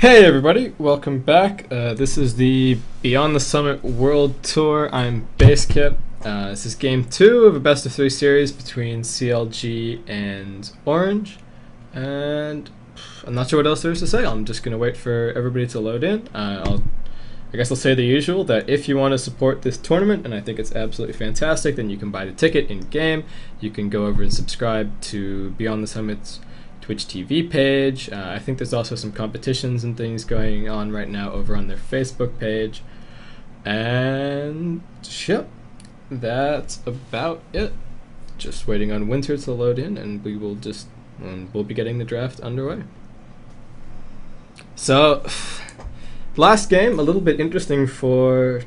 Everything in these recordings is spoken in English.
Hey everybody, welcome back. This is the Beyond the Summit World Tour. I'm Basekip. This is game 2 of a best of 3 series between CLG and Orange. And I'm not sure what else there is to say. I'm just going to wait for everybody to load in. I guess I'll say the usual, that if you want to support this tournament, and I think it's absolutely fantastic, then you can buy the ticket in game. You can go over and subscribe to Beyond the Summit's Twitch TV page. I think there's also some competitions and things going on right now over on their Facebook page. And yep, that's about it. Just waiting on Winter to load in, and we'll be getting the draft underway. So, last game, a little bit interesting for,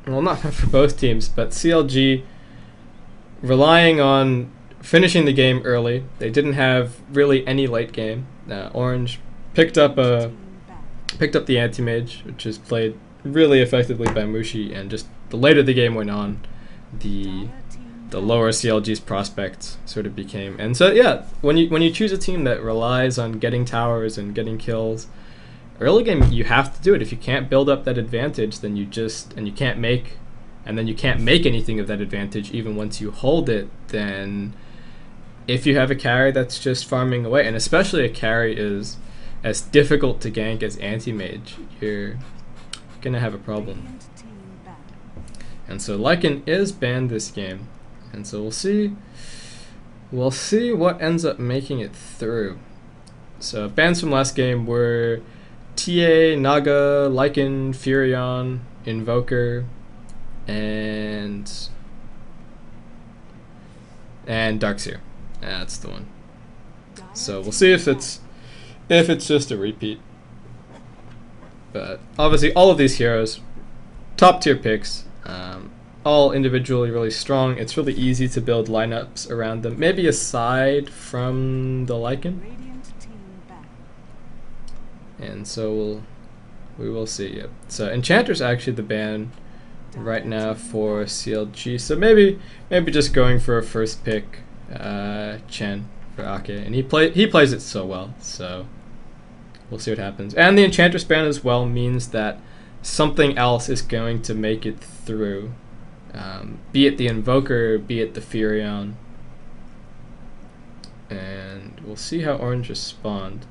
well, not for both teams, but CLG relying on finishing the game early. They didn't have really any late game. Orange picked up the anti-mage, which is played really effectively by Mushi, and just the later the game went on, the lower CLG's prospects sort of became. And so yeah, when you choose a team that relies on getting towers and getting kills early game, you have to do it. If you can't build up that advantage, then you can't make anything of that advantage even once you hold it, then if you have a carry that's just farming away, and especially a carry is as difficult to gank as anti-mage, you're gonna have a problem. And so Lycan is banned this game, and so we'll see what ends up making it through. So bans from last game were TA, Naga, Lycan, Furion, Invoker, and Darkseer. That's the one. So we'll see if it's just a repeat. But obviously all of these heroes, top tier picks, all individually really strong. It's really easy to build lineups around them, maybe aside from the Lycan. And so we will see. Yep. So Enchanter's actually the ban right now for CLG. So maybe just going for a first pick, Chen for Ake, and he plays it so well. So we'll see what happens. And the Enchantress ban as well means that something else is going to make it through, be it the Invoker, be it the Furion. And we'll see how Orange respond.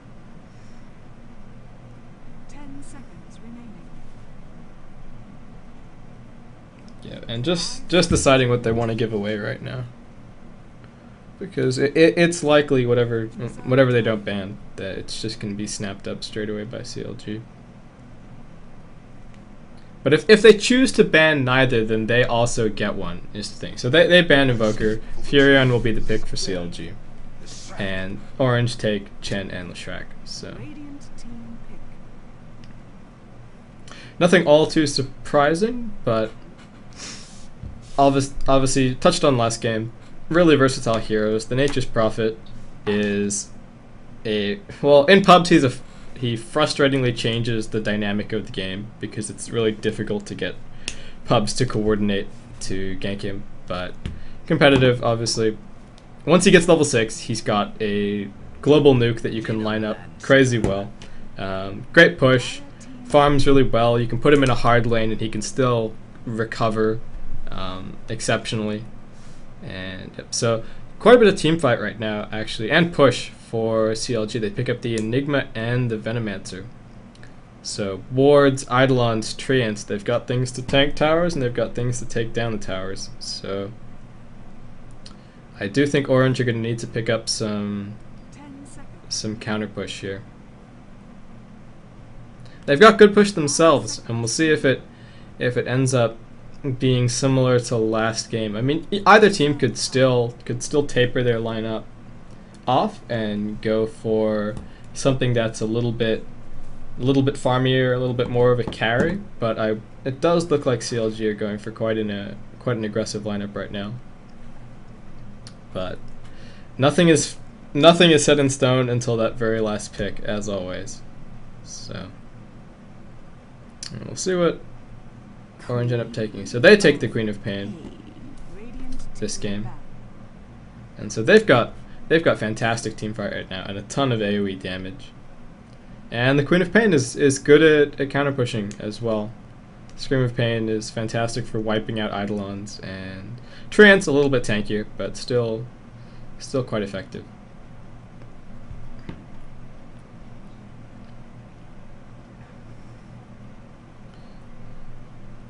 10 seconds remaining. Yeah, and just deciding what they want to give away right now, because it's likely whatever they don't ban, that it's just going to be snapped up straight away by CLG. But if they choose to ban neither, then they also get one, is the thing. So they ban Invoker, Furion will be the pick for CLG, and Orange take Chen and Leshrac. So nothing all too surprising, but obviously touched on last game. Really versatile heroes. The Nature's Prophet is in pubs he frustratingly changes the dynamic of the game, because it's really difficult to get pubs to coordinate to gank him. But competitive, obviously, once he gets level 6, he's got a global nuke that you can line up crazy well. Great push, farms really well. You can put him in a hard lane and he can still recover exceptionally. And so quite a bit of team fight right now, actually, and push for CLG. They pick up the Enigma and the Venomancer. So wards, Eidolons, Treants, they've got things to tank towers, and they've got things to take down the towers. So I do think Orange are going to need to pick up some counter push here. They've got good push themselves, and we'll see if it ends up being similar to last game. I mean, either team could still taper their lineup off and go for something that's a little bit farmier, a little bit more of a carry. But it does look like CLG are going for quite an aggressive lineup right now. But nothing is set in stone until that very last pick, as always. So we'll see what Orange end up taking. So they take the Queen of Pain this game, and so they've got fantastic teamfight right now and a ton of AoE damage. And the Queen of Pain is good at counter pushing as well. Scream of Pain is fantastic for wiping out Eidolons, and Treant's a little bit tankier, but still quite effective.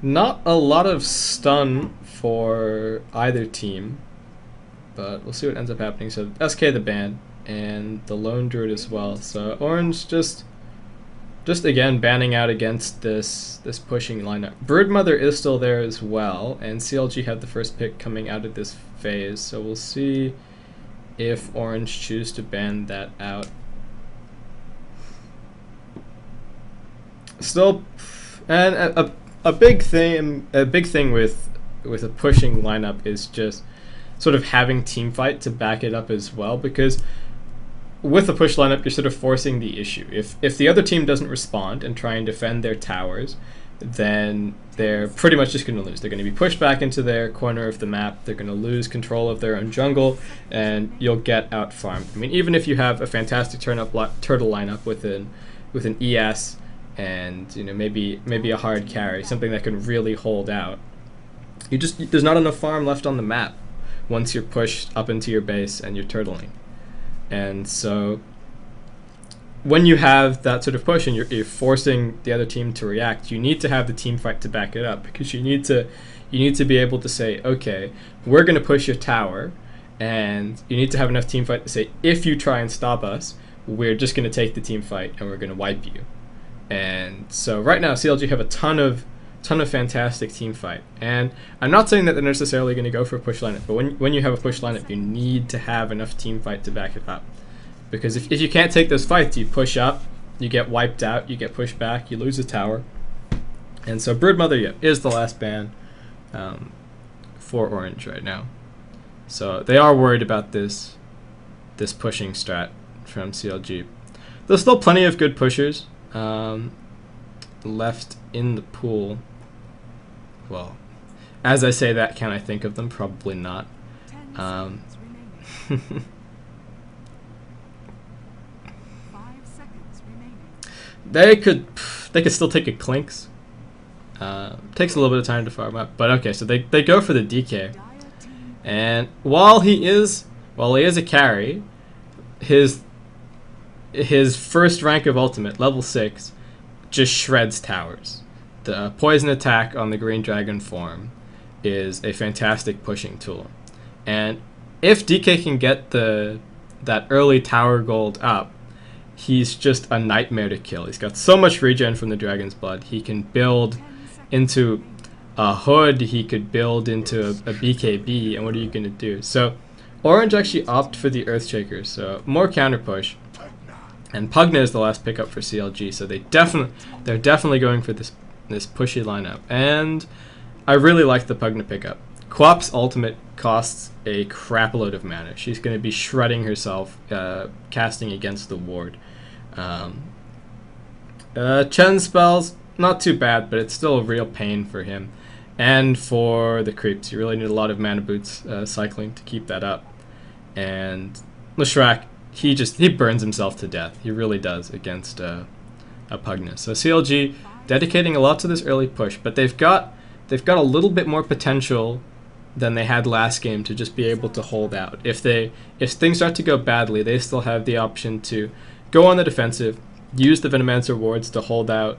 Not a lot of stun for either team, but we'll see what ends up happening. So SK the ban and the Lone Druid as well. So Orange just again banning out against this pushing lineup. Broodmother is still there as well, and CLG had the first pick coming out of this phase. So we'll see if Orange choose to ban that out. Still, and a big thing with a pushing lineup is just sort of having team fight to back it up as well, because with a push lineup you're sort of forcing the issue. If the other team doesn't respond and try and defend their towers, then they're pretty much just going to lose. They're going to be pushed back into their corner of the map, they're going to lose control of their own jungle, and you'll get out farmed. I mean, even if you have a fantastic turtle lineup with an ES and maybe a hard carry, something that can really hold out, there's not enough farm left on the map once you're pushed up into your base and you're turtling. And so when you have that sort of push and you're forcing the other team to react, you need to have the team fight to back it up, because you need to be able to say, okay, we're going to push your tower, and you need to have enough team fight to say, if you try and stop us, we're just going to take the team fight and we're going to wipe you. And so right now CLG have a ton of fantastic team fight, and I'm not saying that they're necessarily going to go for a push lineup, but when you have a push lineup, you need to have enough team fight to back it up, because if you can't take those fights, you push up, you get wiped out, you get pushed back, you lose a tower. And so Broodmother is the last ban for Orange right now, so they are worried about this pushing strat from CLG. There's still plenty of good pushers left in the pool. Well, as I say that, can I think of them? Probably not. 10 seconds remaining. 5 seconds remaining. They could still take a Clinks. Takes a little bit of time to farm up, but okay. So they go for the DK, and while he is a carry, his first rank of ultimate, level 6, just shreds towers. The poison attack on the green dragon form is a fantastic pushing tool, and if DK can get that early tower gold up, he's just a nightmare to kill. He's got so much regen from the dragon's blood. He can build into a hood, he could build into a BKB, and what are you going to do? So Orange actually opt for the Earthshaker, so more counter push. And Pugna is the last pickup for CLG, so they're definitely going for this pushy lineup. And I really like the Pugna pickup. Quap's ultimate costs a crap load of mana. She's going to be shredding herself, casting against the ward. Chen's spells, not too bad, but it's still a real pain for him. And for the creeps, you really need a lot of mana boots cycling to keep that up. And Leshrac, he burns himself to death. He really does against a Pugna. So CLG dedicating a lot to this early push, but they've got a little bit more potential than they had last game to just be able to hold out. If things start to go badly, they still have the option to go on the defensive, use the Venomancer wards to hold out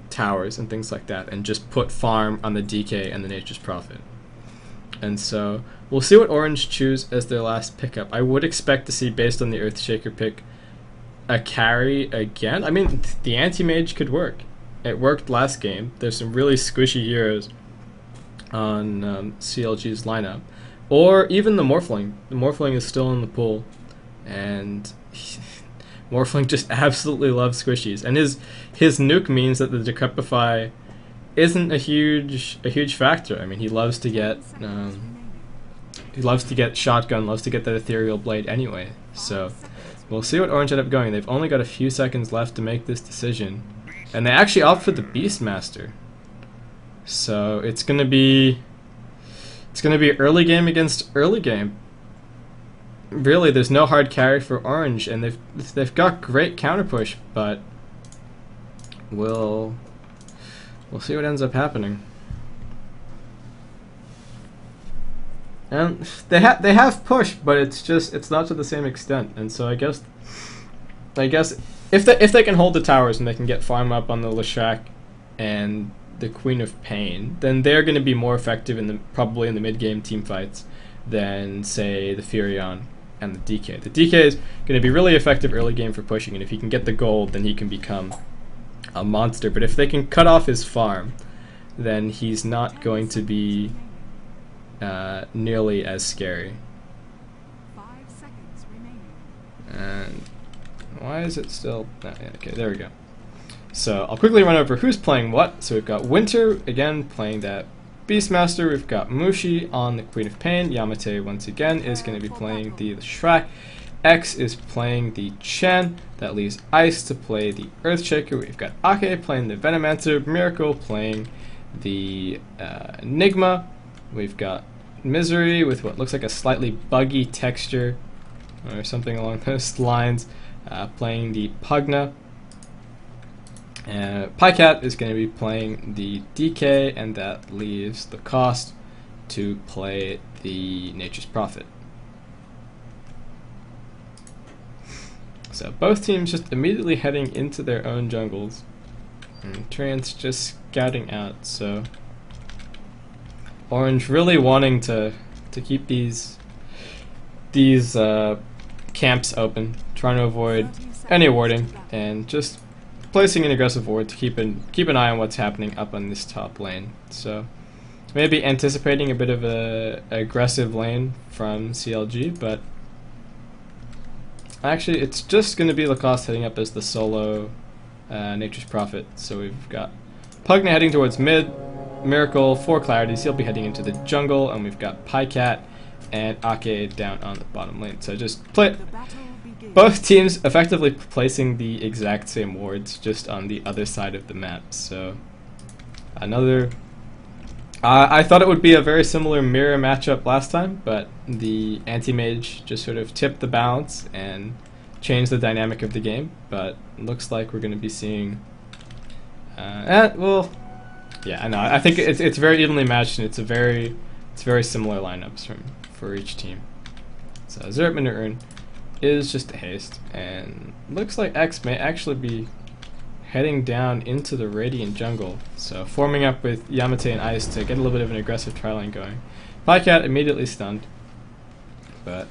towers and things like that, and just put farm on the DK and the Nature's Prophet. And so we'll see what Orange choose as their last pickup. I would expect to see, based on the Earthshaker pick, a carry again. I mean, the Anti-Mage could work. It worked last game. There's some really squishy heroes on CLG's lineup. Or even the Morphling. The Morphling is still in the pool, and Morphling just absolutely loves squishies. And his nuke means that the Decrepify isn't a huge factor. I mean, he loves to get shotgun, loves to get that ethereal blade anyway. So we'll see what Orange end up going. They've only got a few seconds left to make this decision, and they actually opt for the Beastmaster. So it's gonna be early game against early game. really, there's no hard carry for Orange, and they've got great counter push, but we'll see what ends up happening. And they have push, but it's not to the same extent, and so I guess if they can hold the towers and they can get farm up on the Leshrac and the Queen of Pain, then they're going to be more effective probably in the mid game team fights than say the Furion and the DK. The DK is going to be really effective early game for pushing, and if he can get the gold, then he can become a monster. But if they can cut off his farm, then he's not going to be nearly as scary. 5 seconds remaining. And why is it still... Oh, yeah, okay, there we go. So I'll quickly run over who's playing what. So we've got Winter, again, playing that Beastmaster. We've got Mushi on the Queen of Pain. Yamate, once again, is going to be playing the Shrek. X is playing the Chen. That leaves Ice to play the Earthshaker. We've got Ake playing the Venomancer. Miracle playing the Enigma. We've got Misery with what looks like a slightly buggy texture or something along those lines, playing the Pugna. Pycat is going to be playing the DK, and that leaves the Cost to play the Nature's Prophet. So both teams just immediately heading into their own jungles, and Trance just scouting out. So Orange really wanting to keep these camps open, trying to avoid any warding, and just placing an aggressive ward to keep an eye on what's happening up on this top lane. So maybe anticipating a bit of a aggressive lane from CLG, but actually it's just going to be Lacoste heading up as the solo Nature's Prophet. So we've got Pugna heading towards mid, Miracle for Clarities, he'll be heading into the jungle, and we've got Pycat and Ake down on the bottom lane. So just play both teams effectively placing the exact same wards, just on the other side of the map. So another... I thought it would be a very similar mirror matchup last time, but the anti-mage just sort of tipped the balance and changed the dynamic of the game. But it looks like we're going to be seeing... well... Yeah, I know. I think it's very evenly matched, and it's very similar lineups for each team. So Zerp Minute is just a haste, and looks like X may actually be heading down into the Radiant jungle. So forming up with Yamate and Ice to get a little bit of an aggressive tri-lane going. Pycat immediately stunned, but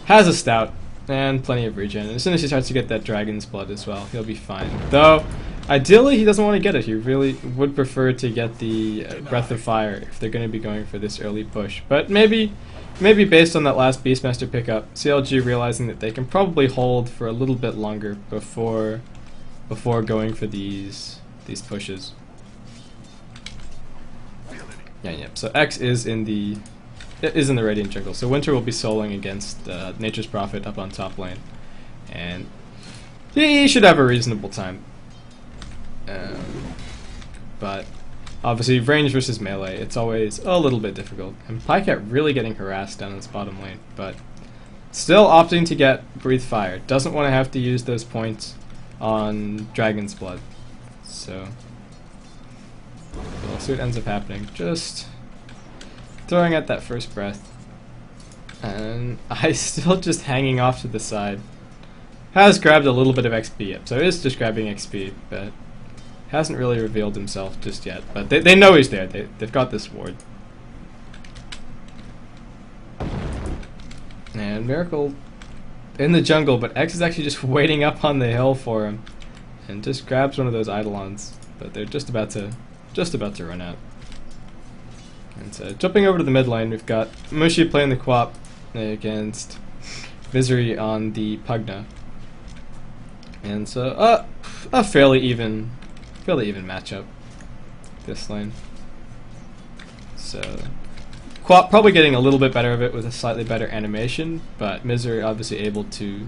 has a stout and plenty of regen. And as soon as he starts to get that Dragon's Blood as well, he'll be fine. Though ideally, he doesn't want to get it. He really would prefer to get the Breath of Fire if they're going to be going for this early push. But maybe based on that last Beastmaster pickup, CLG realizing that they can probably hold for a little bit longer before going for these pushes. Yeah. So X is in the Radiant jungle. So Winter will be soloing against Nature's Prophet up on top lane, and he should have a reasonable time. But obviously range versus melee, it's always a little bit difficult, and Pycat really getting harassed down in this bottom lane, but still opting to get Breathe Fire. Doesn't want to have to use those points on Dragon's Blood. So we'll see what ends up happening. Just throwing out that first breath, and I still just hanging off to the side. Has grabbed a little bit of XP up, so it is just grabbing XP, but hasn't really revealed himself just yet. But they know he's there. They've got this ward. And Miracle in the jungle, but X is actually just waiting up on the hill for him, and just grabs one of those Eidolons. But they're just about to run out. And so jumping over to the mid lane, we've got Mushi playing the Quap against Misery on the Pugna. And so a fairly even matchup this lane. So Quap probably getting a little bit better of it with a slightly better animation, but Misery obviously able to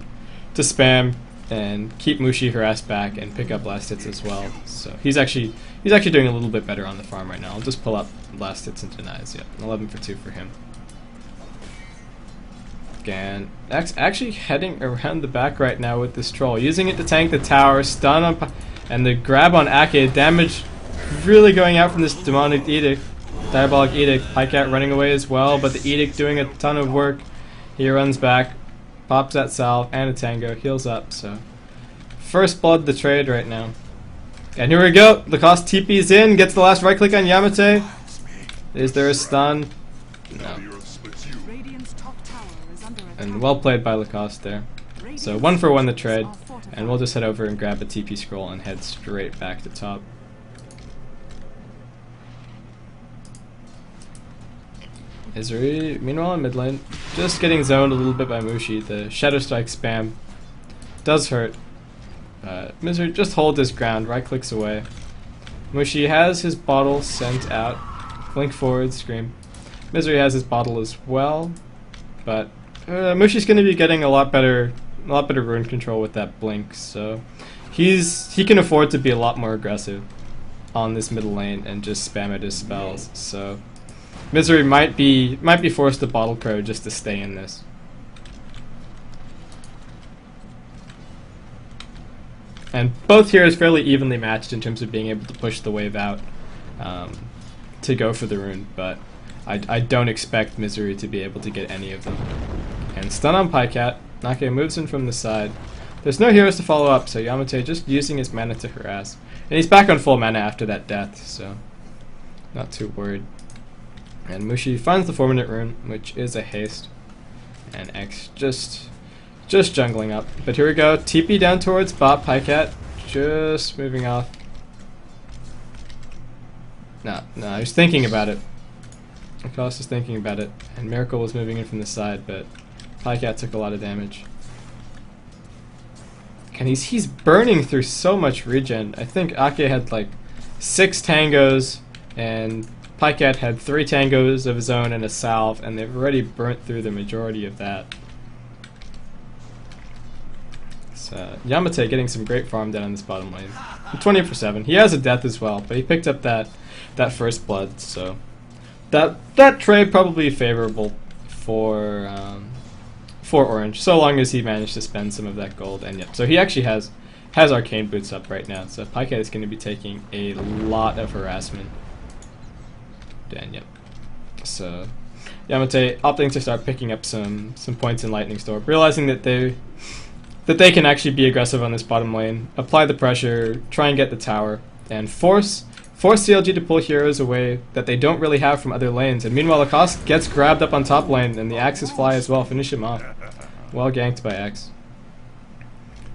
spam and keep Mushi harassed back and pick up last hits as well. So he's actually doing a little bit better on the farm right now. I'll just pull up last hits and denies. Yeah, 11 for 2 for him. And X actually heading around the back right now with this troll, using it to tank the tower, stun on, and the grab on Ake. Damage really going out from this demonic edict, diabolic edict. Pycat running away as well, but the edict doing a ton of work. He runs back, pops that salve and a tango, heals up. So first blood the trade right now. And here we go. Lacoste TP's in, gets the last right click on Yamate. Is there a stun? No. And well played by Lacoste there. So 1 for 1 the trade, and we'll just head over and grab a TP scroll and head straight back to top. Izuri, meanwhile in mid lane, just getting zoned a little bit by Mushi. The Shadow Strike spam does hurt. Misery just holds his ground, right clicks away. Mushi has his bottle sent out. Blink forward, scream. Misery has his bottle as well, but Mushi's going to be getting a lot better rune control with that blink, so he can afford to be a lot more aggressive on this middle lane and just spam at his spells. So Misery might be forced to bottle crow just to stay in this. And both heroes fairly evenly matched in terms of being able to push the wave out to go for the rune, but I don't expect Misery to be able to get any of them. And stun on Pycat. Nake moves in from the side. There's no heroes to follow up, so Yamate just using his mana to harass. And he's back on full mana after that death, so not too worried. And Mushi finds the 4-minute rune, which is a haste. And X just jungling up. But here we go, TP down towards bot. Pycat just moving off. No, I was thinking about it. Lacoste was thinking about it, and Miracle was moving in from the side, but Pycat took a lot of damage. And he's burning through so much regen. I think Ake had like 6 tangos, and Pycat had 3 tangos of his own and a salve, and they've already burnt through the majority of that. So Yamate getting some great farm down in this bottom lane. 20 for 7. He has a death as well, but he picked up that first blood, so that trade probably favorable for Orange, so long as he managed to spend some of that gold. And yep, so he actually has arcane boots up right now, so Pycat is going to be taking a lot of harassment. And yep, so Yamate opting to start picking up some points in Lightning Storm, realizing that they can actually be aggressive on this bottom lane, apply the pressure, try and get the tower, and force CLG to pull heroes away that they don't really have from other lanes. And meanwhile, Lacoste gets grabbed up on top lane, and the axes fly as well, finish him off. Well ganked by X.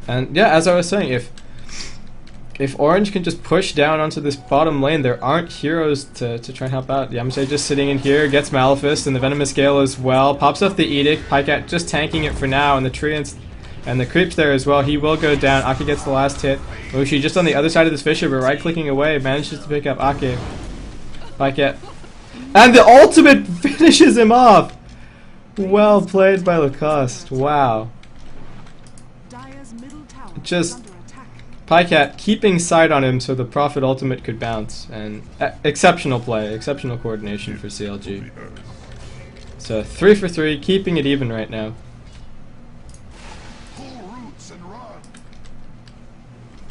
And yeah, as I was saying, if Orange can just push down onto this bottom lane, there aren't heroes to try and help out. Yamate just sitting in here, gets Maleficent and the Venomous Gale as well, pops off the Edict. Pycat just tanking it for now, and the Treants and the creep's there as well. He will go down. Ake gets the last hit. Mushi just on the other side of this Fisher, but right-clicking away, manages to pick up Ake. Pycat. And the ultimate finishes him off! Well played by Lacoste. Wow. Just Pycat keeping sight on him so the Prophet ultimate could bounce. And exceptional play, exceptional coordination for CLG. So 3 for 3, keeping it even right now.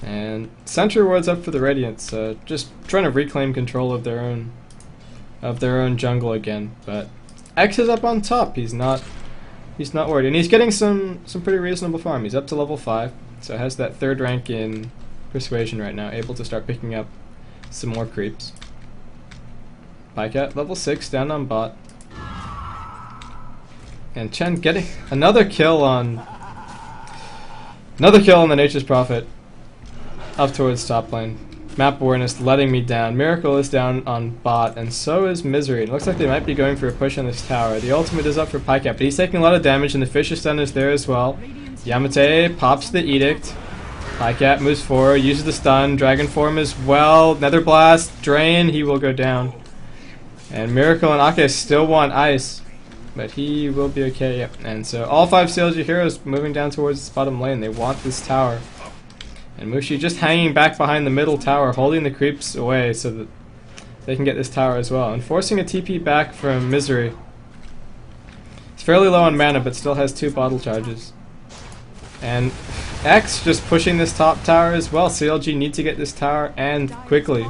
And Sentry Ward's up for the Radiance, just trying to reclaim control of their own jungle again. But X is up on top. He's not worried, and he's getting some pretty reasonable farm. He's up to level 5, so has that 3rd rank in Persuasion right now, able to start picking up some more creeps. Pycat level 6 down on bot, and Chen getting another kill on the Nature's Prophet. Up towards top lane. Map awareness letting me down. Miracle is down on bot, and so is Misery. It looks like they might be going for a push on this tower. The ultimate is up for Pycat, but he's taking a lot of damage, and the Fisher stun is there as well. Yamate pops the Edict. Pycat moves forward, uses the stun. Dragon form as well. Nether Blast, Drain, he will go down. And Miracle and Ake still want ice, but he will be okay. Yep. And so all 5 CLG heroes moving down towards this bottom lane. They want this tower. And Mushi just hanging back behind the middle tower, holding the creeps away so that they can get this tower as well. And forcing a TP back from Misery. He's fairly low on mana, but still has 2 bottle charges. And X just pushing this top tower as well. CLG need to get this tower and quickly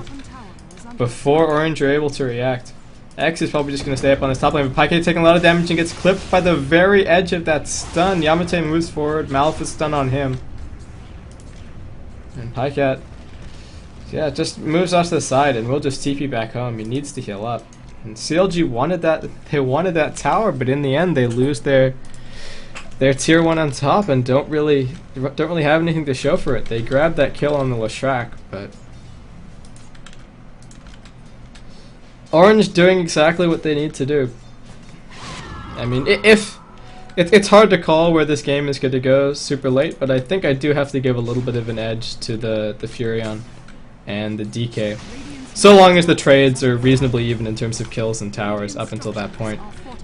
before Orange are able to react. X is probably just going to stay up on his top lane, but Pyke taking a lot of damage and gets clipped by the very edge of that stun. Yamate moves forward, Malphite stun on him. And Pyke, yeah, just moves off to the side and will just TP back home. He needs to heal up. And CLG wanted that, they wanted that tower, but in the end they lose their tier 1 on top and don't really have anything to show for it. They grabbed that kill on the Leshrac, but Orange doing exactly what they need to do. I mean, it's hard to call where this game is going to go super late, but I think I do have to give a little bit of an edge to the Furion and the DK. So long as the trades are reasonably even in terms of kills and towers up until that point.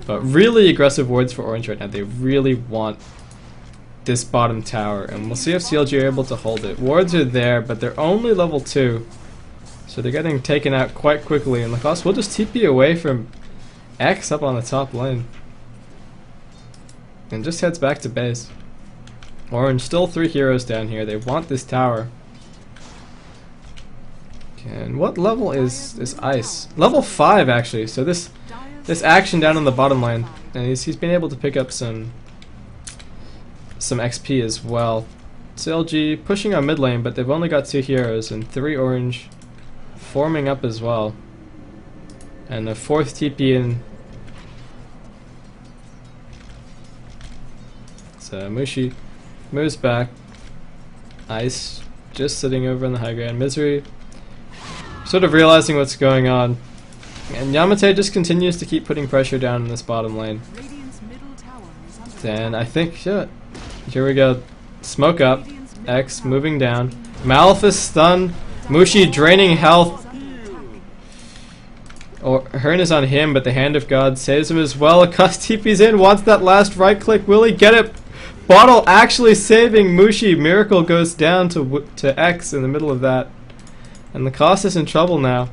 But really aggressive wards for Orange right now. They really want this bottom tower, and we'll see if CLG are able to hold it. Wards are there, but they're only level 2. So they're getting taken out quite quickly, and Lacoste will just TP away from X up on the top lane. And just heads back to base. Orange still 3 heroes down here. They want this tower. And what level is Ice? Level 5 actually, so this action down on the bottom lane, and he's been able to pick up some XP as well. CLG pushing on mid lane, but they've only got 2 heroes and 3 Orange forming up as well. And the 4th TP in. So Mushi moves back. Ice just sitting over in the high ground. Misery sort of realizing what's going on. And Yamate just continues to keep putting pressure down in this bottom lane. And I think, yeah, here we go. Smoke up. X moving down. Malphite stun. Mushi draining health. Or Hearn is on him, but the Hand of God saves him as well. Lacoste TP's in, wants that last right click. Will he get it? Bottle actually saving Mushi. Miracle goes down to X in the middle of that. And Lacoste is in trouble now.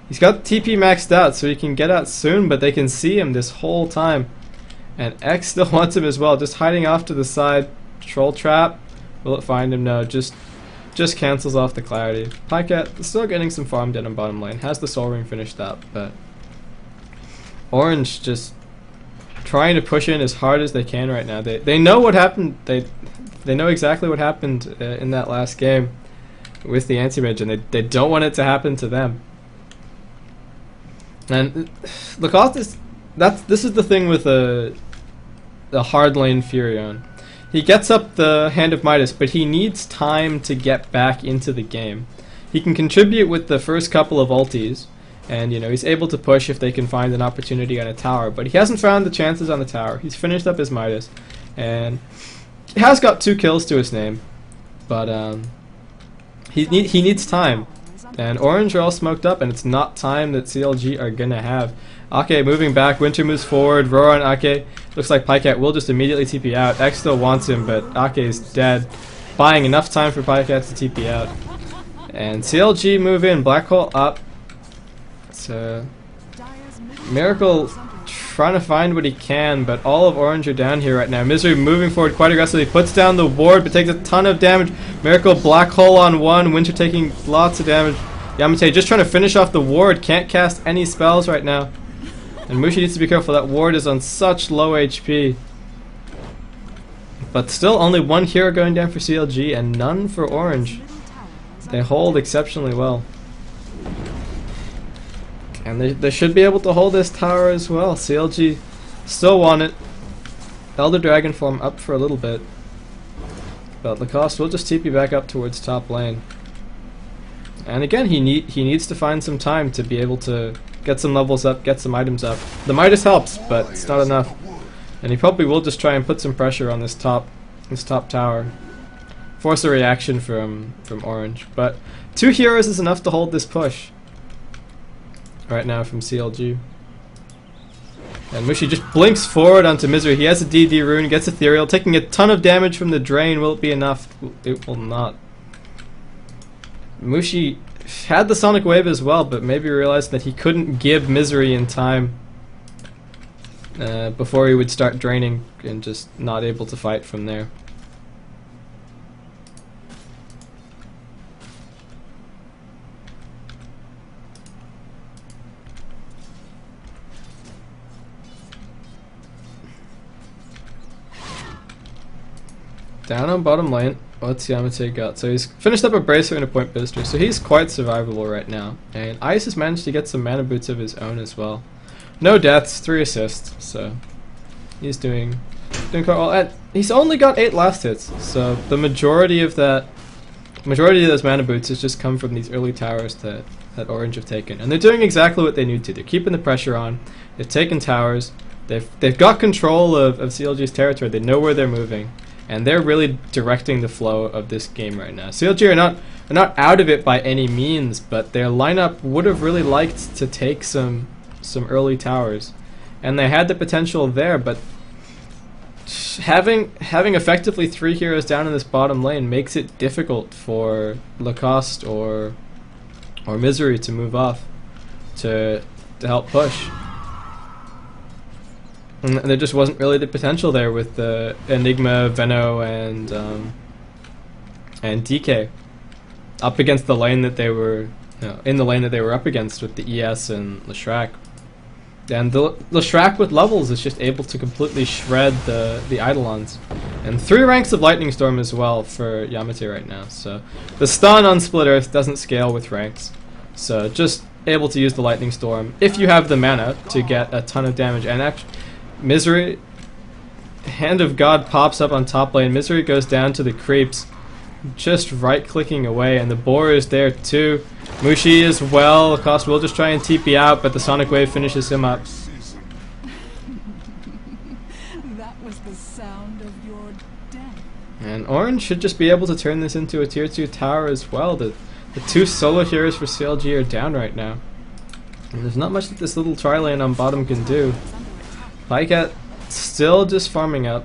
He's got TP maxed out, so he can get out soon, but they can see him this whole time. And X still wants him as well, just hiding off to the side. Troll trap. Will it find him? No, just cancels off the clarity. Pyke still getting some farm done on bottom lane. Has the soul ring finished up, but Orange just trying to push in as hard as they can right now. They know what happened. They know exactly what happened in that last game with the anti-mage, and they don't want it to happen to them. And Lacoste this is the thing with the hard lane Furion. He gets up the Hand of Midas, but he needs time to get back into the game. He can contribute with the first couple of ultis, and you know he's able to push if they can find an opportunity on a tower, but he hasn't found the chances on the tower. He's finished up his Midas, and he has got 2 kills to his name, but he needs time. And Orange are all smoked up, and it's not time that CLG are gonna have. Ake moving back, Winter moves forward, Roar on Ake. Looks like Pyke will just immediately TP out. X still wants him, but Ake is dead. Buying enough time for Pyke to TP out. And CLG move in, Black Hole up. So Miracle trying to find what he can, but all of Orange are down here right now. Misery moving forward quite aggressively, puts down the ward, but takes a ton of damage. Miracle Black Hole on 1, Winter taking lots of damage. Yamate just trying to finish off the ward, can't cast any spells right now. And Mushi needs to be careful, that ward is on such low HP. But still only 1 hero going down for CLG and none for Orange. They hold exceptionally well. And they should be able to hold this tower as well. CLG still want it. Elder Dragon form up for a little bit. But Lacoste will just TP back up towards top lane. And again, he needs to find some time to be able to get some levels up, get some items up. The Midas helps, but it's not enough. And he probably will just try and put some pressure on this top tower. Force a reaction from Orange. But 2 heroes is enough to hold this push right now from CLG. And Mushi just blinks forward onto Misery. He has a DD rune, gets Ethereal, taking a ton of damage from the drain. Will it be enough? It will not. Mushi had the Sonic Wave as well, but maybe realized that he couldn't give Misery in time. before he would start draining and just not able to fight from there. Down on bottom lane, what's Yamate got? So he's finished up a Bracer and a Point Booster, so he's quite survivable right now. And Ice has managed to get some mana boots of his own as well. No deaths, 3 assists, so he's doing quite well. And he's only got 8 last hits, so the majority of those mana boots has just come from these early towers that Orange have taken. And they're doing exactly what they need to. They're keeping the pressure on, they've taken towers, they've got control of CLG's territory, they know where they're moving. And they're really directing the flow of this game right now. CLG are not out of it by any means, but their lineup would have really liked to take some early towers, and they had the potential there. But having effectively 3 heroes down in this bottom lane makes it difficult for Lacoste or Misery to move off to help push. And there just wasn't really the potential there with the Enigma, Veno, and DK up against the lane that they were, in the lane that they were up against with the ES and Leshrac. And the Leshrac with levels is just able to completely shred the Eidolons. And 3 ranks of Lightning Storm as well for Yamate right now. So the stun on Split Earth doesn't scale with ranks. So just able to use the Lightning Storm if you have the mana to get a ton of damage. And actually, Misery, Hand of God pops up on top lane. Misery goes down to the creeps, just right-clicking away, and the boar is there too. Mushi as well. Lacoste will just try and TP out, but the Sonic Wave finishes him up. That was the sound of your death. And Orange should just be able to turn this into a tier 2 tower as well. The 2 solo heroes for CLG are down right now. And there's not much that this little tri-lane on bottom can do. Pycat still just farming up.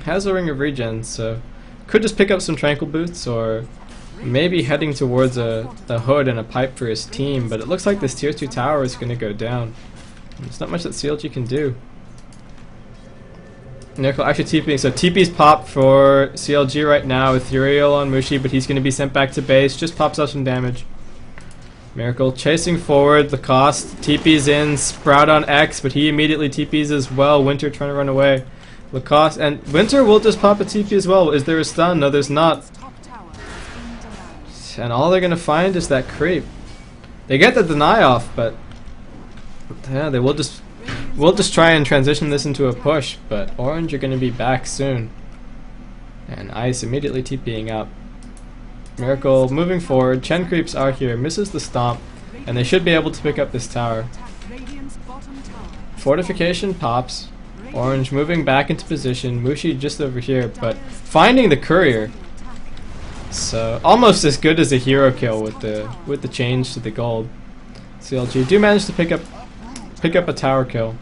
Has a Ring of Regen, so could just pick up some Tranquil Boots or maybe heading towards a Hood and a Pipe for his team, but it looks like this tier 2 tower is going to go down. There's not much that CLG can do. Nickel actually TPing, so TP's pop for CLG right now. Ethereal on Mushi, but he's going to be sent back to base. Just pops up some damage. Miracle chasing forward, Lacoste TP's in, Sprout on X, but he immediately TP's as well. Winter trying to run away. Lacoste, and Winter will just pop a TP as well. Is there a stun? No, there's not. And all they're going to find is that creep. They get the deny off, but yeah, they will just try and transition this into a push, but Orange are going to be back soon. And Ice immediately TPing up. Miracle moving forward, Chen creeps are here, misses the stomp, and they should be able to pick up this tower. Fortification pops, Orange moving back into position, Mushi just over here, but finding the courier. So almost as good as a hero kill with the change to the gold. CLG do manage to pick up a tower kill.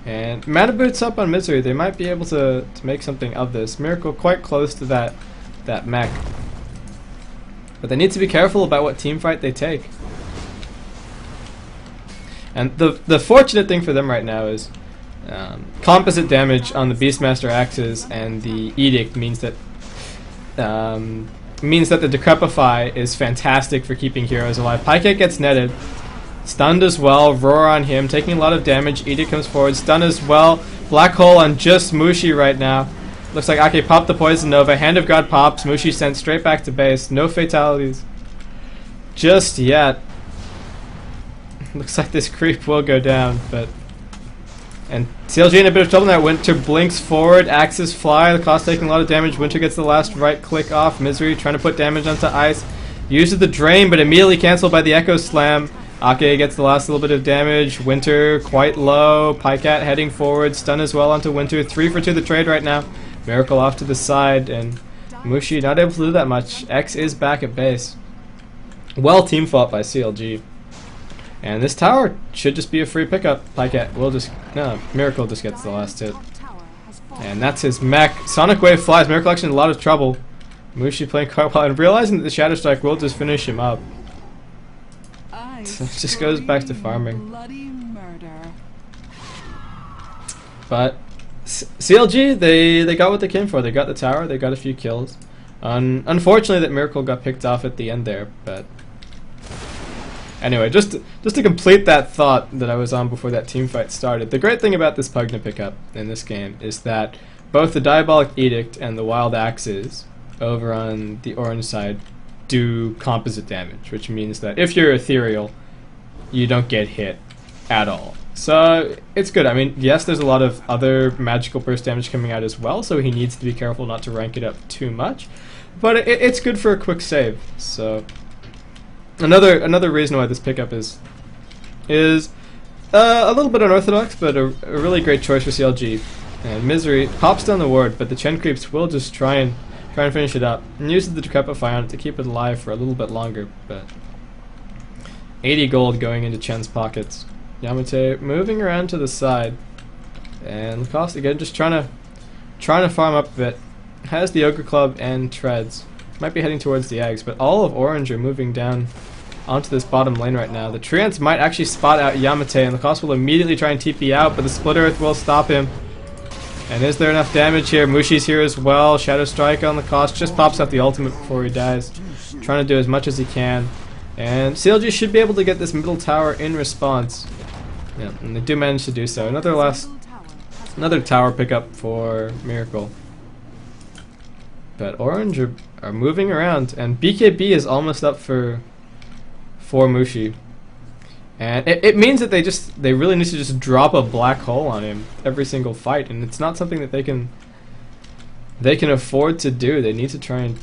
And mana boots up on Misery, they might be able to make something of this. Miracle quite close to that mech. But they need to be careful about what teamfight they take. And the fortunate thing for them right now is composite damage on the Beastmaster axes and the Edict means that the Decrepify is fantastic for keeping heroes alive. Pycat gets netted, stunned as well, Roar on him, taking a lot of damage. Edict comes forward, stun as well. Black Hole on just Mushi right now. Looks like Ake popped the Poison Nova, Hand of God pops, Mushi sent straight back to base. No fatalities just yet. Looks like this creep will go down, but... And CLG in a bit of trouble now. Winter blinks forward, axes fly, the cost taking a lot of damage. Winter gets the last right click off. Misery trying to put damage onto Ice. Uses the drain, but immediately cancelled by the Echo Slam. Ake gets the last little bit of damage. Winter quite low. Pycat heading forward, stun as well onto Winter. 3 for 2 the trade right now. Miracle off to the side, and Mushi not able to do that much. X is back at base. Well team fought by CLG. And this tower should just be a free pickup. Pycat will just... No, Miracle just gets the last hit. And that's his mech. Sonic Wave flies. Miracle actually in a lot of trouble. Mushi playing quite well and realizing that the Shadow Strike will just finish him up. So it just goes back to farming. But CLG, they got what they came for. They got the tower. They got a few kills. Unfortunately, that Miracle got picked off at the end there. But anyway, just to complete that thought that I was on before that team fight started, the great thing about this Pugna pickup in this game is that both the Diabolic Edict and the Wild Axes over on the orange side do composite damage, which means that if you're ethereal, you don't get hit at all. So it's good. I mean, yes, there's a lot of other magical burst damage coming out as well, so he needs to be careful not to rank it up too much. But it's good for a quick save. So another reason why this pickup is a little bit unorthodox, but a really great choice for CLG. And Misery pops down the ward, but the Chen creeps will just try and finish it up, and uses the Decrepify on it to keep it alive for a little bit longer. But 80 gold going into Chen's pockets. Yamate moving around to the side, and Lacoste again just trying to farm up a bit. Has the Ogre Club and Treads. Might be heading towards the Eggs, but all of Orange are moving down onto this bottom lane right now. The Treants might actually spot out Yamate, and Lacoste will immediately try and TP out, but the Split Earth will stop him. And is there enough damage here? Mushi's here as well. Shadow Strike on Lacoste just pops out the ultimate before he dies. Trying to do as much as he can. And CLG should be able to get this middle tower in response. Yeah, and they do manage to do so. Another tower pickup for Miracle. But Orange are moving around, and BKB is almost up for Mushi. And it means that they really need to just drop a black hole on him every single fight, and it's not something that they can afford to do. They need to try and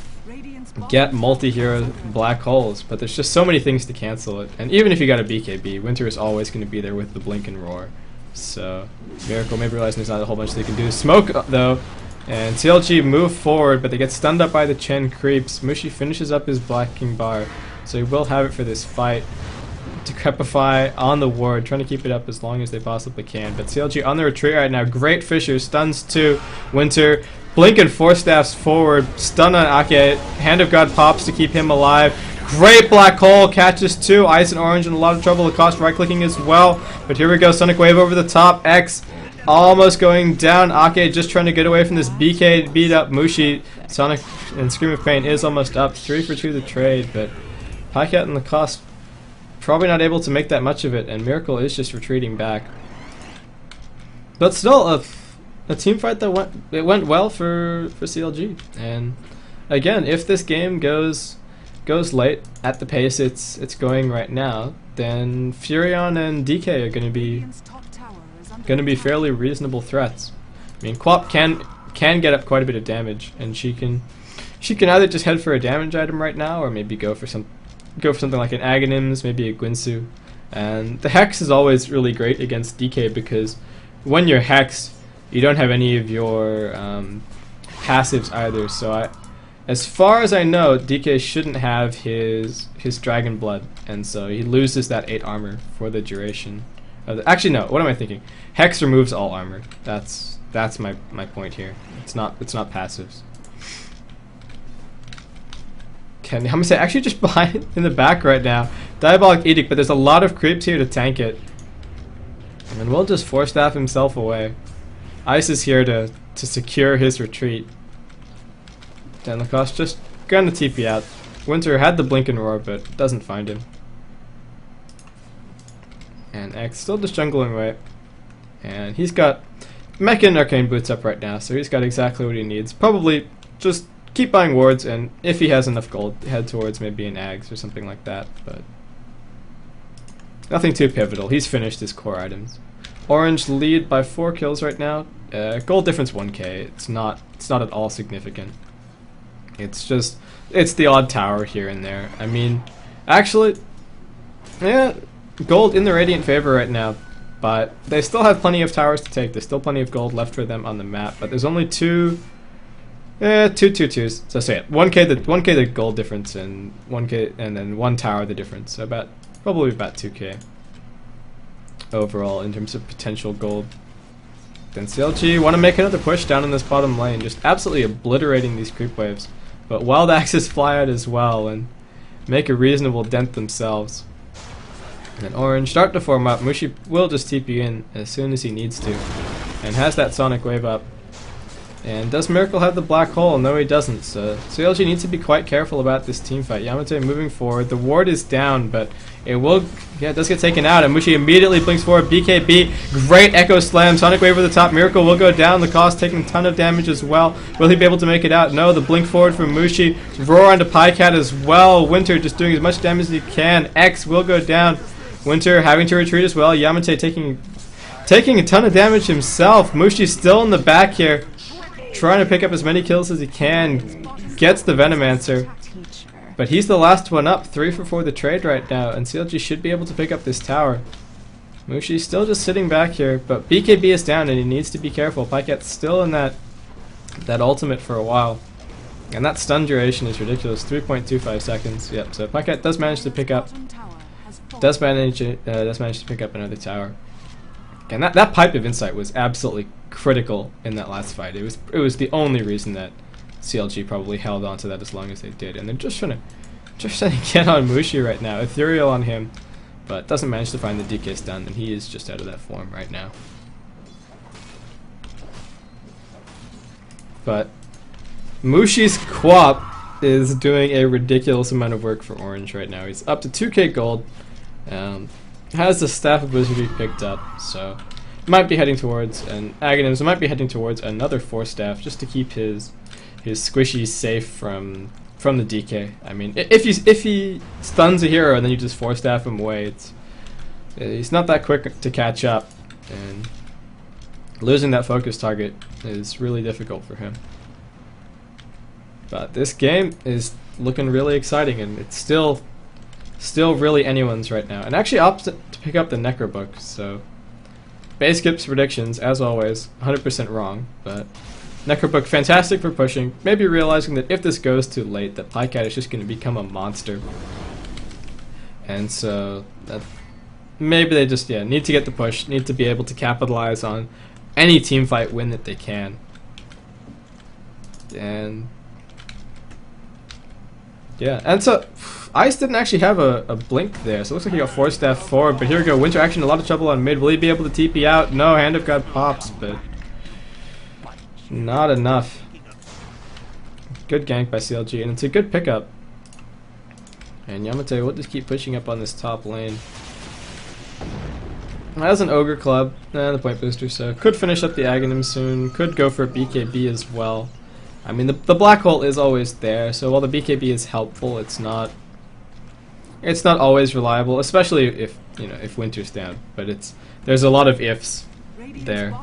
get multi-hero black holes, but there's just so many things to cancel it. And even if you got a BKB, Winter is always going to be there with the blink and roar. So Miracle maybe realizing there's not a whole bunch they can do. Smoke though, and CLG move forward, but they get stunned up by the Chen creeps. Mushi finishes up his Black King bar, so he will have it for this fight. Decrepify on the ward, trying to keep it up as long as they possibly can. But CLG on the retreat right now. Great Fissure, stuns to Winter. Blink and Force Staffs forward, stun on Ake. Hand of God pops to keep him alive. Great Black Hole, catches two. Ice and Orange in a lot of trouble. Lacoste right clicking as well. But here we go, Sonic Wave over the top. X almost going down. Ake just trying to get away from this BK beat up Mushi. Sonic and Scream of Pain is almost up. 3 for 2 the trade, but Pycat and Lacoste probably not able to make that much of it, and Miracle is just retreating back. But still, a team fight that went well for CLG. And again, if this game goes late at the pace it's going right now, then Furion and DK are going to be fairly reasonable threats. I mean, Quap can get up quite a bit of damage, and she can either just head for a damage item right now, or maybe go for something like an Aghanims, maybe a Guinsoo. And the Hex is always really great against DK, because when you're Hex, you don't have any of your passives either. So as far as I know, DK shouldn't have his Dragon Blood, and so he loses that 8 armor for the duration. Actually, no. What am I thinking? Hex removes all armor. That's my point here. It's not passives. I'm gonna say actually just behind in the back right now. Diabolic Edict, but there's a lot of creeps here to tank it. And we'll just Force Staff himself away. Ice is here to secure his retreat. Dan Lacoste just gonna TP out. Winter had the Blink and Roar, but doesn't find him. And X still just jungling away. And he's got Mecha and Arcane Boots up right now, so he's got exactly what he needs. Probably just keep buying wards, and if he has enough gold, head towards maybe an Ags or something like that, but nothing too pivotal. He's finished his core items. Orange lead by 4 kills right now. Gold difference 1k. It's not at all significant. It's the odd tower here and there. I mean, actually, yeah, gold in the Radiant favor right now, but they still have plenty of towers to take. There's still plenty of gold left for them on the map, but there's only two 2/2s. So say it. 1k the gold difference, and 1k, and then 1 tower the difference. So probably about 2k overall in terms of potential gold. Then CLG want to make another push down in this bottom lane, just absolutely obliterating these creep waves. But Wild Axes fly out as well and make a reasonable dent themselves. And Orange start to form up. Mushi will just TP in as soon as he needs to. and has that Sonic Wave up. And does Miracle have the black hole? No, he doesn't. So CLG needs to be quite careful about this team fight. Yamate moving forward. The ward is down, but it will, yeah, it does get taken out. And Mushi immediately blinks forward. BKB, great Echo Slam. Sonic Wave over the top. Miracle will go down. The cost taking a ton of damage as well. Will he be able to make it out? No, the blink forward from Mushi. Roar onto Pycat as well. Winter just doing as much damage as he can. X will go down. Winter having to retreat as well. Yamate taking a ton of damage himself. Mushi still in the back here, trying to pick up as many kills as he can. Gets the Venomancer, but he's the last one up. 3 for 4 the trade right now, and CLG should be able to pick up this tower. Mushi's still just sitting back here, but BKB is down and he needs to be careful. Pycat's still in that ultimate for a while, and that stun duration is ridiculous. 3.25 seconds. Yep. So Pycat does manage to pick up another tower. And that Pipe of Insight was absolutely critical in that last fight. It was the only reason that CLG probably held on to that as long as they did. And they're just trying to get on Mushi right now. Ethereal on him, but doesn't manage to find the DK stun, and he is just out of that form right now. But Mushi's Quap is doing a ridiculous amount of work for Orange right now. He's up to 2k gold. Has the Staff of Wizardry picked up, so might be heading towards, and Aghanims might be heading towards another 4-staff just to keep his squishy safe from the DK. I mean, if he stuns a hero and then you just 4-staff him away, he's not that quick to catch up, and losing that focus target is really difficult for him. But this game is looking really exciting, and it's still really anyone's right now. And actually opted to pick up the Necro Book, so base skips predictions, as always, 100% wrong, but Necro Book fantastic for pushing, maybe realizing that if this goes too late, that Pycat is just going to become a monster. And so that maybe they just need to get the push, need to be able to capitalize on any team fight win that they can. And yeah, and so Ice didn't actually have a blink there, so it looks like he got 4-staff forward, but here we go. Winter Action, a lot of trouble on mid. Will he be able to TP out? No, Hand of God pops, but not enough. Good gank by CLG, and it's a good pickup. And Yamate will just keep pushing up on this top lane. Has an Ogre Club and the Point Booster, so could finish up the Aghanim soon. Could go for a BKB as well. I mean, the black hole is always there, so while the BKB is helpful, it's not always reliable, especially if Winter's down. But there's a lot of ifs there.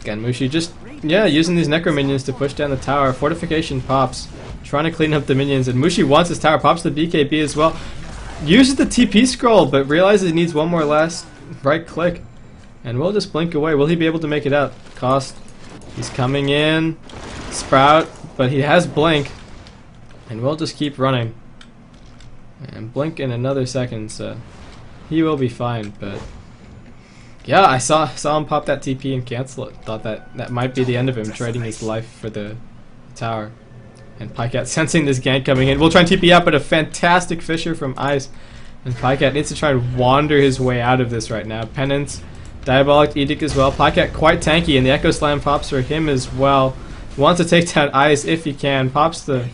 Again, Mushi just using these Necro minions to push down the tower. Fortification pops, trying to clean up the minions, and Mushi wants his tower. Pops the BKB as well. Uses the TP scroll, but realizes he needs one more last right click, and will just blink away. Will he be able to make it out? Cost. He's coming in, Sprout, but he has Blink, and we'll just keep running. And Blink in another second, so he will be fine. But yeah, I saw him pop that TP and cancel it. Thought that might be the end of him, trading his life for the tower. And Pycat sensing this gank coming in, will try and TP out, but a fantastic Fissure from Ice. And Pycat needs to try and wander his way out of this right now. Penance. Diabolic Edict as well. Pycat quite tanky, and the Echo Slam pops for him as well. Wants to take down Ice if he can. Pops the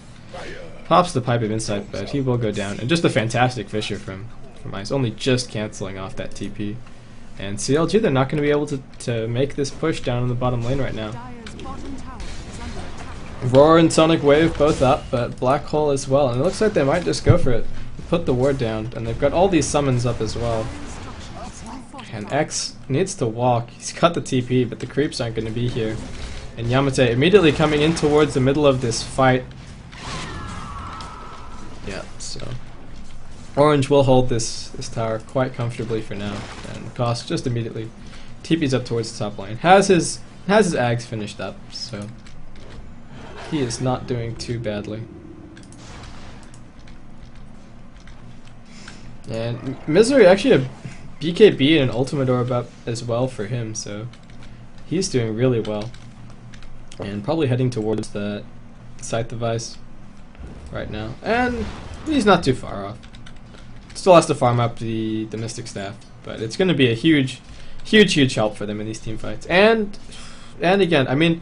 Pipe of Insight, but he will go down. And just a fantastic Fissure from Ice, only just canceling off that TP. And CLG, they're not going to be able to make this push down in the bottom lane right now. Roar and Sonic Wave both up, but Black Hole as well. And it looks like they might just go for it. Put the ward down, and they've got all these summons up as well. And X needs to walk. He's got the TP, but the creeps aren't going to be here. And Yamate immediately coming in towards the middle of this fight. Yeah, so Orange will hold this tower quite comfortably for now. And Cost just immediately TP's up towards the top lane. Has his Ags finished up, so he is not doing too badly. And Misery actually a BKB and an Ultimate Orb up as well for him, so he's doing really well. And probably heading towards the Scythe device right now. And he's not too far off. Still has to farm up the Mystic Staff, but it's going to be a huge huge help for them in these team fights. And again, I mean,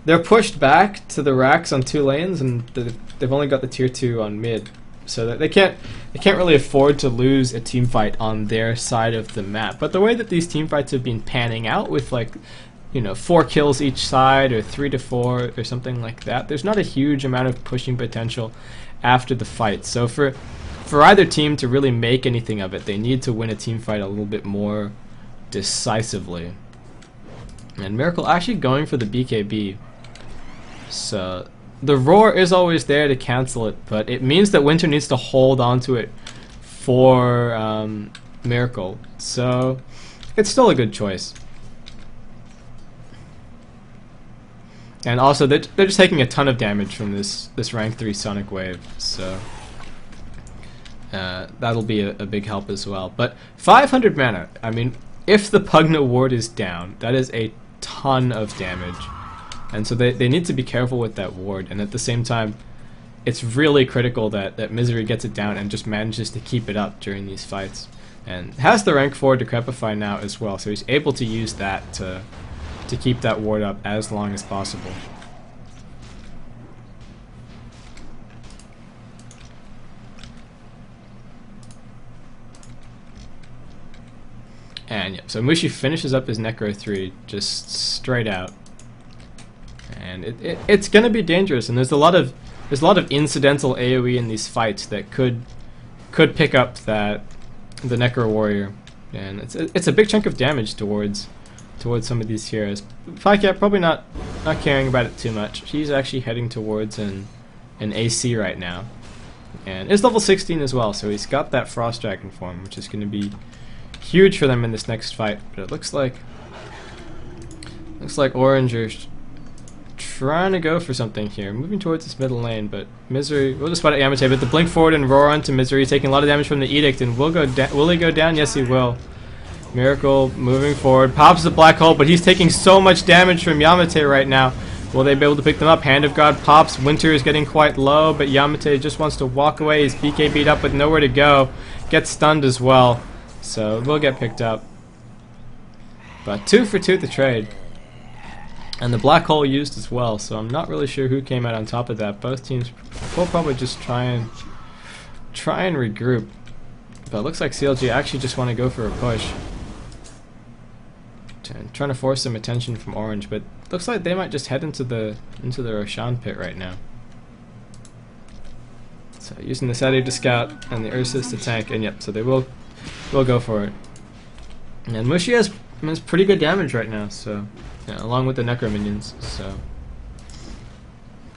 they're pushed back to the racks on 2 lanes, and they've only got the tier 2 on mid, so that they can't really afford to lose a team fight on their side of the map. But the way that these team fights have been panning out, with like, you know, 4 kills each side or 3 to 4 or something like that, there's not a huge amount of pushing potential after the fight. So for either team to really make anything of it, they need to win a team fight a little bit more decisively. And Miracle actually going for the BKB. So the roar is always there to cancel it, but it means that Winter needs to hold on to it for Miracle. So it's still a good choice. And also they're just taking a ton of damage from this rank 3 Sonic Wave, so that'll be a big help as well. But 500 mana, I mean, if the Pugna ward is down, that is a ton of damage. And so they need to be careful with that ward, and at the same time, it's really critical that Misery gets it down and just manages to keep it up during these fights. And has the rank 4 Decrepify now as well, so he's able to use that to keep that ward up as long as possible. And yep, so Mushi finishes up his Necro 3 just straight out. And it's gonna be dangerous, and there's a lot of incidental AoE in these fights that could pick up the Necro Warrior, and it's a big chunk of damage towards some of these heroes. Pycat probably not caring about it too much. He's actually heading towards an AC right now, and is level 16 as well, so he's got that Frost Dragon form, which is going to be huge for them in this next fight. But it looks like Orange are trying to go for something here, moving towards this middle lane, but Misery will just spot at Yamate, but the blink forward and roar onto Misery, taking a lot of damage from the Edict, and will he go down? Yes, he will. Miracle moving forward, pops the black hole, but he's taking so much damage from Yamate right now. Will they be able to pick them up? Hand of God pops, Winter is getting quite low, but Yamate just wants to walk away. He's BK beat up with nowhere to go, gets stunned as well, so will get picked up. But 2 for 2 the trade. And the black hole used as well, so I'm not really sure who came out on top of that. Both teams will probably just try and regroup. But it looks like CLG actually just want to go for a push. Trying to force some attention from Orange, but looks like they might just head into the Roshan pit right now. So using the Saturday to scout and the Ursus to tank, and yep, so they will go for it. And Mushi has pretty good damage right now, so yeah, along with the Necro minions. So,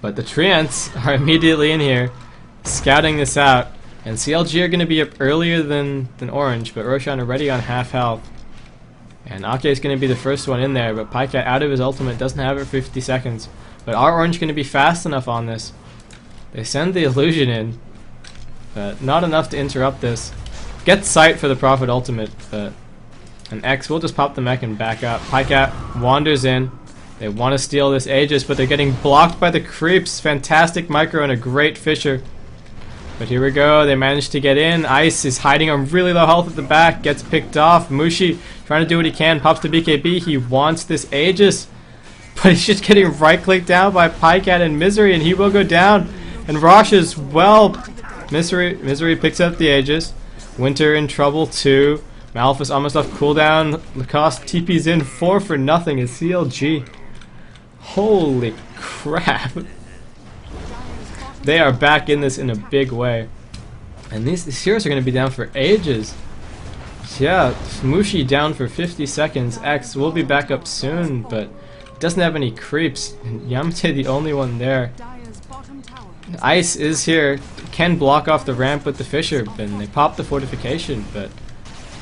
but the Treants are immediately in here, scouting this out, and CLG are going to be up earlier than Orange, but Roshan already on half health. And Ake is going to be the first one in there, but Pycat out of his ultimate, doesn't have it for 50 seconds. But are Orange going to be fast enough on this? They send the illusion in, but not enough to interrupt this. Gets sight for the Prophet ultimate, but an X will just pop the mech and back up. Pycat wanders in. They want to steal this Aegis, but they're getting blocked by the creeps. Fantastic micro and a great Fisher. But here we go, they managed to get in. Ice is hiding on really low health at the back, gets picked off. Mushi trying to do what he can, pops the BKB. He wants this Aegis, but he's just getting right-clicked down by Pycat and Misery, and he will go down. And Rosh as well. Misery picks up the Aegis. Winter in trouble too. Malphus almost off cooldown. Lacoste TP's in 4 for nothing as CLG. Holy crap. They are back in this in a big way. And these heroes are going to be down for ages. Yeah, Mushi down for 50 seconds. X will be back up soon, but doesn't have any creeps. And Yamate the only one there. Ice is here. Can block off the ramp with the Fisher, and they pop the fortification, but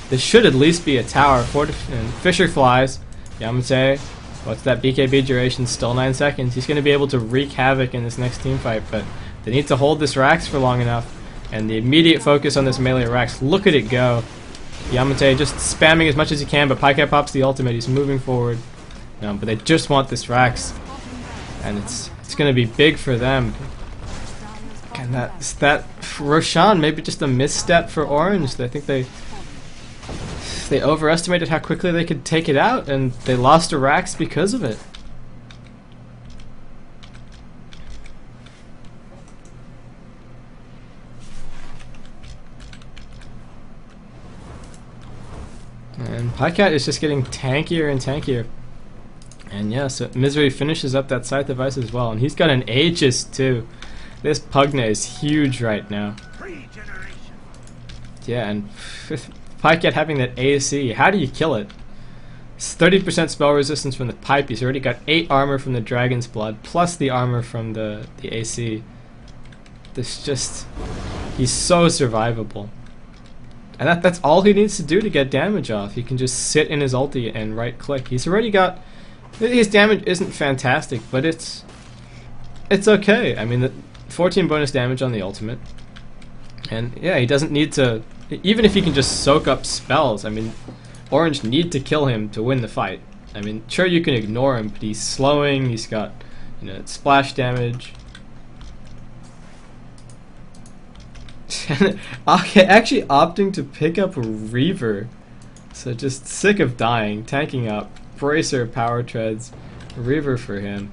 this should at least be a tower. And Fisher flies. Yamate, what's that BKB duration? Still 9 seconds. He's going to be able to wreak havoc in this next team fight, but they need to hold this Rax for long enough. And the immediate focus on this melee Rax. Look at it go. Yamate just spamming as much as he can, but Pycat pops the ultimate. He's moving forward. No, but they just want this Rax. And it's going to be big for them. And that Roshan, maybe just a misstep for Orange. I think they overestimated how quickly they could take it out, and they lost to Rax because of it. And Pycat is just getting tankier and tankier. And yeah, so Misery finishes up that side device as well, and he's got an Aegis too. This Pugna is huge right now. Yeah, and Pycat having that AC, how do you kill it? It's 30% spell resistance from the pipe. He's already got 8 armor from the Dragon's Blood, plus the armor from the AC. This just... he's so survivable. And that's all he needs to do to get damage off. He can just sit in his ulti and right click. He's already got... his damage isn't fantastic, but it's okay. I mean, the 14 bonus damage on the ultimate. And yeah, he doesn't need to... even if he can just soak up spells, I mean, Orange need to kill him to win the fight. I mean, sure, you can ignore him, but he's slowing, he's got, you know, splash damage. Okay, actually opting to pick up Reaver. So just sick of dying, tanking up. Bracer, Power Treads, Reaver for him.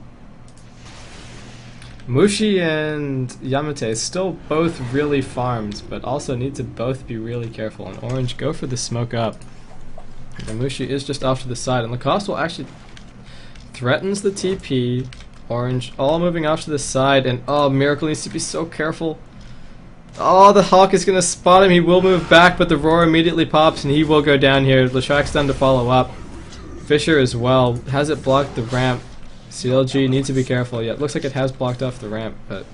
Mushi and Yamate still both really farmed, but also need to both be really careful. And Orange go for the smoke up. And Mushi is just off to the side, and Lacoste will actually threatens the TP. Orange all moving off to the side, and oh, Miracle needs to be so careful. Oh, the Hawk is gonna spot him. He will move back, but the Roar immediately pops, and he will go down here. Leshak's done to follow up. Fisher as well. Has it blocked the ramp? CLG needs to be careful. Yeah, it looks like it has blocked off the ramp, but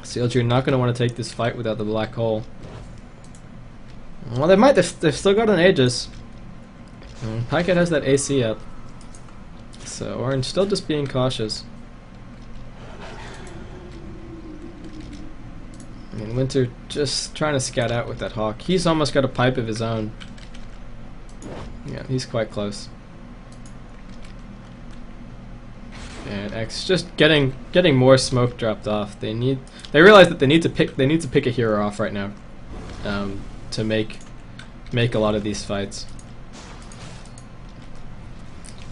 CLG are not going to want to take this fight without the black hole. Well, they might. They've still got an Aegis. Pycat has that AC up. So Orange still just being cautious. I mean, Winter just trying to scout out with that Hawk. He's almost got a pipe of his own. Yeah, he's quite close. And X just getting more smoke dropped off. They realize that they need to pick a hero off right now, to make a lot of these fights.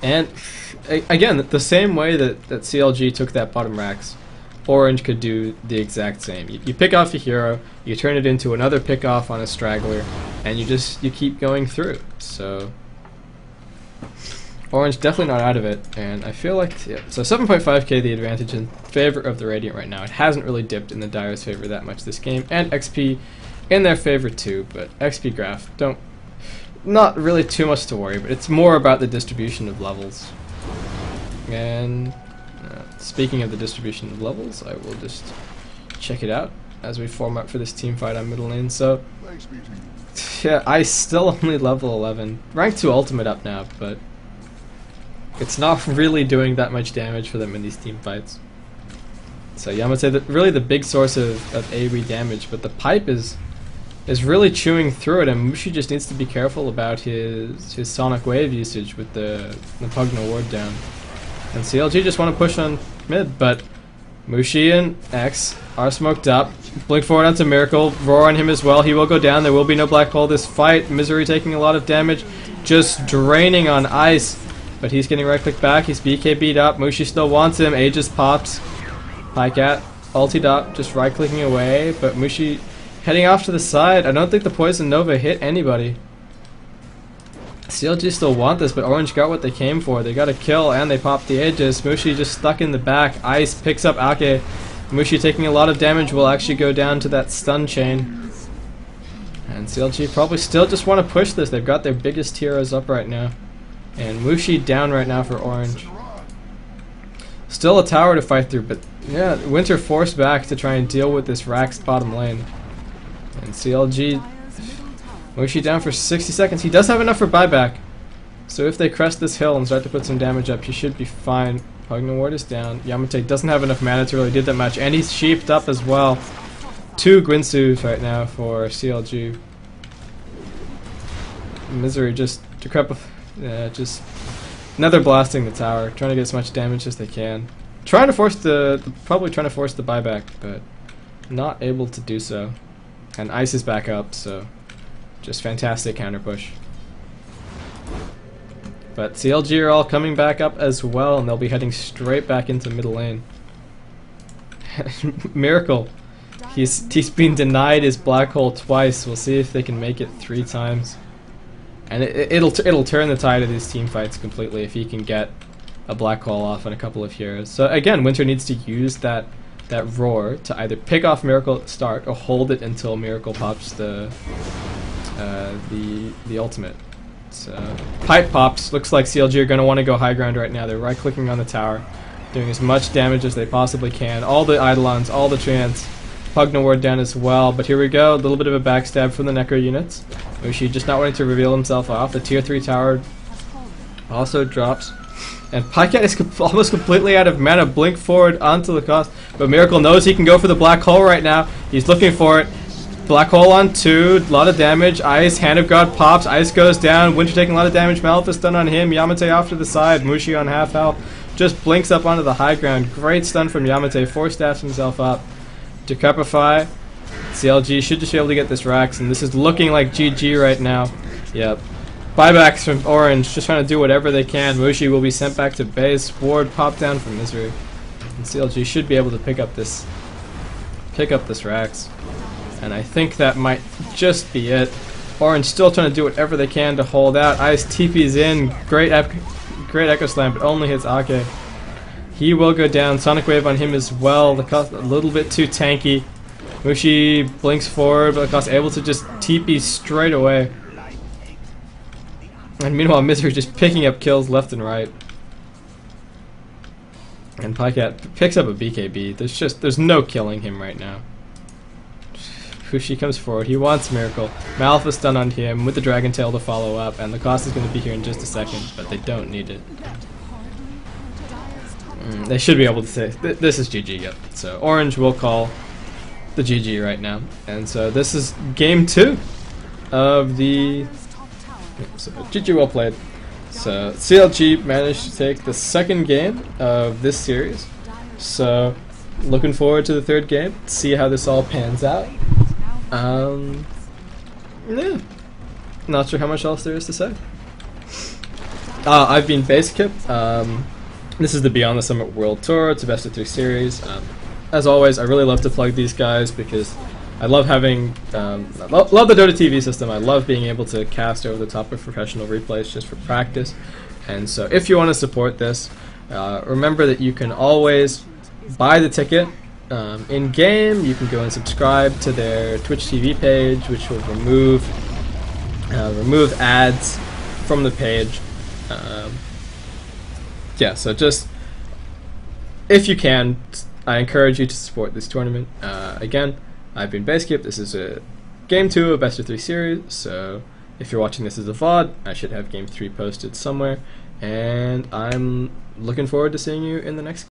And again, the same way that CLG took that bottom Rax, Orange could do the exact same. You pick off a hero, you turn it into another pick off on a straggler, and you keep going through. So Orange definitely not out of it, and I feel like, yeah, so 7.5k the advantage in favor of the Radiant right now. It hasn't really dipped in the Dire's favor that much this game, and XP in their favor too, but XP graph, not really too much to worry, but it's more about the distribution of levels. And speaking of the distribution of levels, I will just check it out as we form up for this team fight on middle lane. So yeah, I still only level 11, rank 2 ultimate up now, but it's not really doing that much damage for them in these team fights. So yeah, I'm gonna say that really the big source of AoE damage, but the pipe is really chewing through it, and Mushi just needs to be careful about his Sonic Wave usage with the Pugna ward down. And CLG just want to push on mid, but Mushi and X are smoked up. Blink forward onto Miracle, Roar on him as well. He will go down. There will be no black hole this fight. Misery taking a lot of damage, just draining on ice. But he's getting right click back. He's BKB'd up. Mushi still wants him. Aegis pops. Pycat ultied up, just right clicking away. But Mushi heading off to the side. I don't think the Poison Nova hit anybody. CLG still want this, but Orange got what they came for. They got a kill and they popped the Aegis. Mushi just stuck in the back. Ice picks up Ake. Mushi taking a lot of damage will actually go down to that stun chain. And CLG probably still just want to push this. They've got their biggest heroes up right now. And Mushi down right now for Orange. Still a tower to fight through, but yeah, Winter forced back to try and deal with this Rax bottom lane. And CLG, Mushi down for 60 seconds. He does have enough for buyback. So if they crest this hill and start to put some damage up, he should be fine. Pugna ward is down. Yamate doesn't have enough mana to really do that much, and he's sheeped up as well. 2 Gwinsus right now for CLG. Misery just decrepit. Yeah, just another blasting the tower, trying to get as much damage as they can. Probably trying to force the buyback, but not able to do so. And Ice is back up, so just fantastic counter push. But CLG are all coming back up as well, and they'll be heading straight back into middle lane. Miracle. He's been denied his black hole twice. We'll see if they can make it 3 times. And it'll turn the tide of these team fights completely if he can get a black hole off in a couple of heroes. So again, Winter needs to use that roar to either pick off Miracle at the start or hold it until Miracle pops the ultimate. So pipe pops. Looks like CLG are going to want to go high ground right now. They're right clicking on the tower, doing as much damage as they possibly can. All the Eidolons, all the Treants. Pugna ward down as well, but here we go. A little bit of a backstab from the Necro units. Mushi just not wanting to reveal himself off. The tier 3 tower also drops. And Pycat is almost completely out of mana. Blink forward onto the cost. But Miracle knows he can go for the black hole right now. He's looking for it. Black hole on 2. A lot of damage. Ice. Hand of God pops. Ice goes down. Winter taking a lot of damage. Malphite stun on him. Yamate off to the side. Mushi on half health. Just blinks up onto the high ground. Great stun from Yamate. 4 staffs himself up. Decrepify. CLG should just be able to get this Rax. And this is looking like GG right now. Yep. Buybacks from Orange, just trying to do whatever they can. Mushi will be sent back to base. Ward pop down from Misery, and CLG should be able to pick up this Rax. And I think that might just be it. Orange still trying to do whatever they can to hold out. Ice TP's in. Great Echo Slam, but only hits Ake. He will go down. Sonic Wave on him as well. The cost a little bit too tanky. Mushi blinks forward, but the cost able to just TP straight away. And meanwhile, Misery just picking up kills left and right. And Pycat picks up a BKB. There's no killing him right now. Fushi comes forward. He wants Miracle. Malphite stun on him with the Dragon Tail to follow up. And the cost is going to be here in just a second, but they don't need it. They should be able to say, this is GG, yep. So Orange will call the GG right now. And so this is game 2 of the... So GG well played. So CLG managed to take the 2nd game of this series. So looking forward to the 3rd game. See how this all pans out. Yeah. Not sure how much else there is to say. I've been Basekip. This is the Beyond the Summit World Tour. It's a best of 3 series. As always, I really love to plug these guys because I love having, love the Dota TV system. I love being able to cast over the top of professional replays just for practice. And so if you want to support this, remember that you can always buy the ticket in-game. You can go and subscribe to their Twitch TV page, which will remove ads from the page. Yeah, so just, if you can, I encourage you to support this tournament. Again, I've been Basekip. This is a game 2 of best of 3 series, so if you're watching this as a VOD, I should have game 3 posted somewhere, and I'm looking forward to seeing you in the next